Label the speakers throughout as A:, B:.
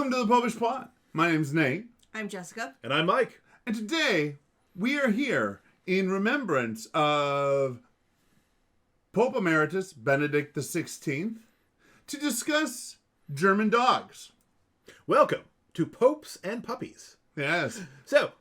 A: Welcome to the Popish plot. My name's Nate.
B: I'm Jessica.
C: And I'm Mike.
A: And today, we are here in remembrance of Pope Emeritus Benedict XVI to discuss German dogs.
C: Welcome to Popes and Puppies.
A: Yes.
C: So,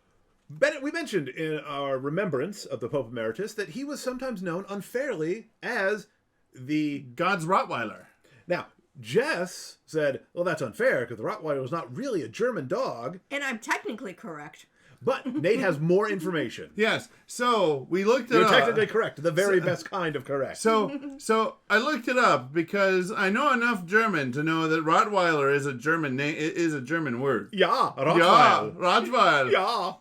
C: we mentioned in our remembrance of the Pope Emeritus that he was sometimes known unfairly as the...
A: God's Rottweiler.
C: Now, Jess said, well, that's unfair because the Rottweiler was not really a German dog.
B: And I'm technically correct.
C: But Nate has more information.
A: Yes. So, we looked it
C: You're
A: up.
C: technically correct. The very best kind of correct.
A: So I looked it up because I know enough German to know that Rottweiler is a German name. It is a German word.
C: Ja, Rottweiler.
A: Ja, Rottweiler.
C: Ja.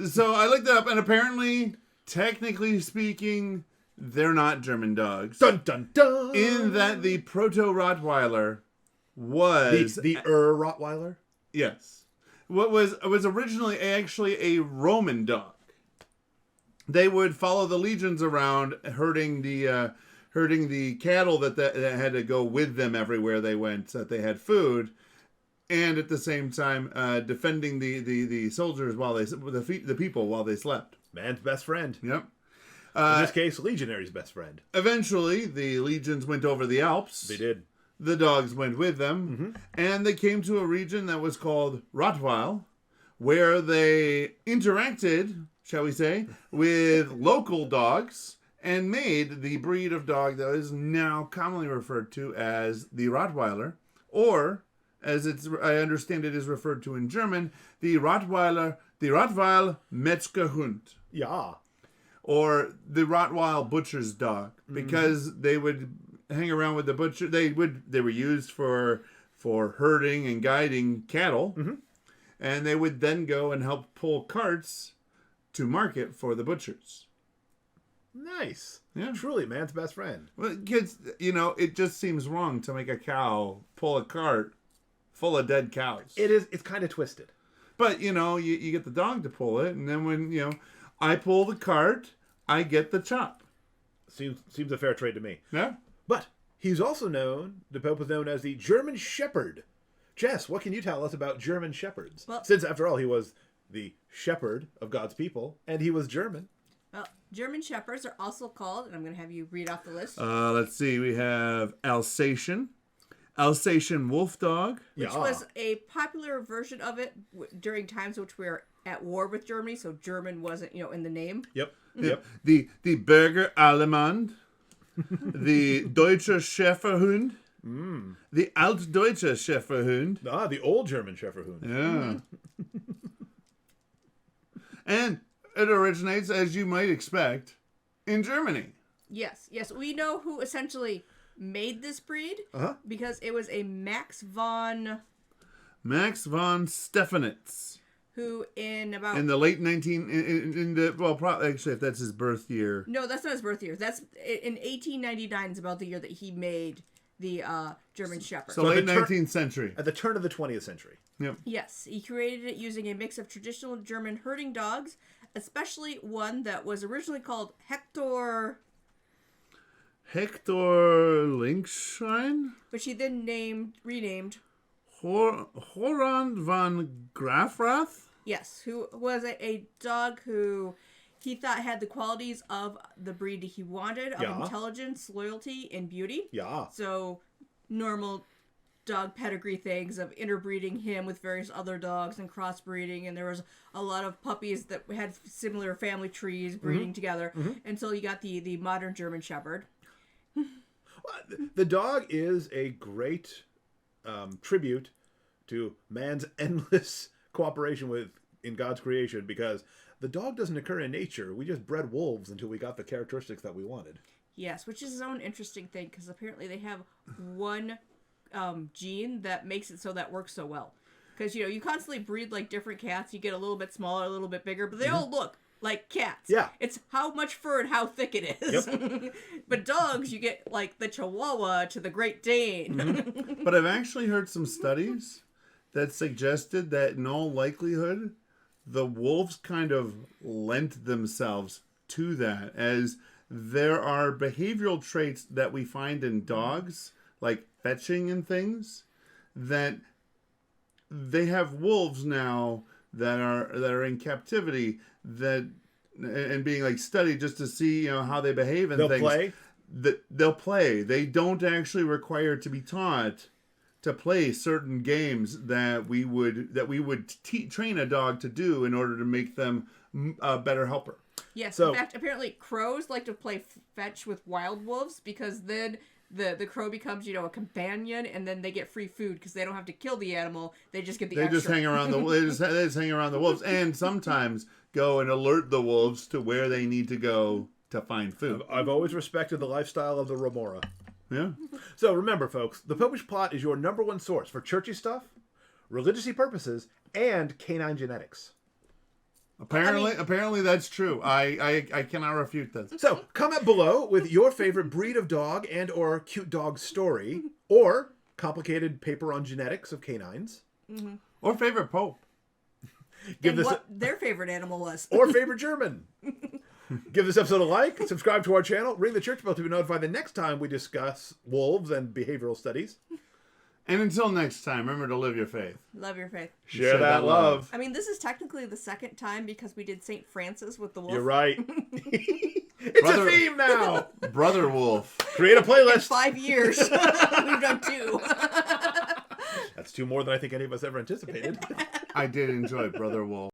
A: So I looked it up, and apparently, technically speaking, they're not German dogs.
C: Dun, dun, dun.
A: In that the proto-Rottweiler was...
C: The Rottweiler?
A: Yes. What was originally actually a Roman dog. They would follow the legions around, herding the cattle that had to go with them everywhere they went, so that they had food, and at the same time defending the soldiers the people while they slept.
C: Man's best friend.
A: Yep.
C: In this case, Legionary's best friend.
A: Eventually, the legions went over the Alps.
C: They did.
A: The dogs went with them, and they came to a region that was called Rottweil, where they interacted, shall we say, with local dogs and made the breed of dog that is now commonly referred to as the Rottweiler, or, as I understand it is referred to in German, the Rottweil Metzgerhund.
C: Ja.
A: Or the Rottweil butcher's dog, because they would hang around with the butcher. They were used for herding and guiding cattle, and they would then go and help pull carts to market for the butchers.
C: Nice.
A: Yeah.
C: Truly, man's best friend.
A: Well, kids, it just seems wrong to make a cow pull a cart full of dead cows.
C: It's kind of twisted.
A: But, you get the dog to pull it, and then when, I pull the cart, I get the chop.
C: Seems a fair trade to me.
A: Yeah.
C: But he's also the Pope was known as the German Shepherd. Jess, what can you tell us about German Shepherds?
B: Well,
C: since, after all, he was the shepherd of God's people, and he was German.
B: Well, German Shepherds are also called, and I'm going to have you read off the list.
A: Let's see. We have Alsatian Wolf Dog.
B: Which was a popular version of it during times which we were at war with Germany, so German wasn't, in the name.
C: Yep.
A: The Berger Allemand. The Deutscher Schäferhund. The Altdeutscher Schäferhund.
C: Ah, the old German Schäferhund.
A: Yeah. And it originates, as you might expect, in Germany.
B: Yes. We know who essentially made this breed because it was a Max von
A: Stefanitz.
B: Who in
A: the late actually, if that's his birth year.
B: No, that's not his birth year. That's in 1899 is about the year that he made the German Shepherd.
A: So late 19th century.
C: At the turn of the 20th century.
A: Yep.
B: Yes, he created it using a mix of traditional German herding dogs, especially one that was originally called Hector
A: Linkschein,
B: which he then renamed
A: Horand von Grafrath?
B: Yes, who was a dog who he thought had the qualities of the breed he wanted, of intelligence, loyalty, and beauty.
C: Yeah.
B: So, normal dog pedigree things of interbreeding him with various other dogs and crossbreeding, and there was a lot of puppies that had similar family trees breeding together until you got the modern German Shepherd.
C: The dog is a great tribute to man's endless cooperation in God's creation, because the dog doesn't occur in nature. We just bred wolves until we got the characteristics that we wanted.
B: Yes, which is its own interesting thing, because apparently they have one gene that makes it so that works so well. Because, you constantly breed like different cats. You get a little bit smaller, a little bit bigger, but they all look like cats.
C: Yeah.
B: It's how much fur and how thick it is. Yep. But dogs, you get like the Chihuahua to the Great Dane.
A: But I've actually heard some studies that suggested that in all likelihood, the wolves kind of lent themselves to that, as there are behavioral traits that we find in dogs, like fetching and things, that they have wolves now that are in captivity and being like studied just to see how they behave and
C: They'll
A: things.
C: play?
A: They'll play. They don't actually require to be taught to play certain games that we would train a dog to do in order to make them a better helper.
B: Yes,
C: So-
B: in fact, apparently crows like to play fetch with wild wolves because then the crow becomes, a companion, and then they get free food because they don't have to kill the animal. They just get the
A: They
B: extra.
A: just hang around they just hang around the wolves, and sometimes go and alert the wolves to where they need to go to find food.
C: I've always respected the lifestyle of the Remora.
A: Yeah.
C: So remember, folks, the Popish plot is your #1 source for churchy stuff, religious purposes, and canine genetics.
A: Apparently that's true. I cannot refute this.
C: So comment below with your favorite breed of dog and or cute dog story, or complicated paper on genetics of canines,
A: Or favorite pope.
C: Give
B: and
C: this
B: what their favorite animal was.
C: or favorite German. Give this episode a like, subscribe to our channel, ring the church bell to be notified the next time we discuss wolves and behavioral studies.
A: And until next time, remember to live your faith.
B: Love your faith.
C: Share that love.
B: I mean, this is technically the second time because we did St. Francis with the wolf.
C: You're right. It's
A: Brother-
C: a theme now.
A: Brother Wolf.
C: Create a playlist.
B: 5 years. We've done 2.
C: That's 2 more than I think any of us ever anticipated.
A: I did enjoy Brother Wolf.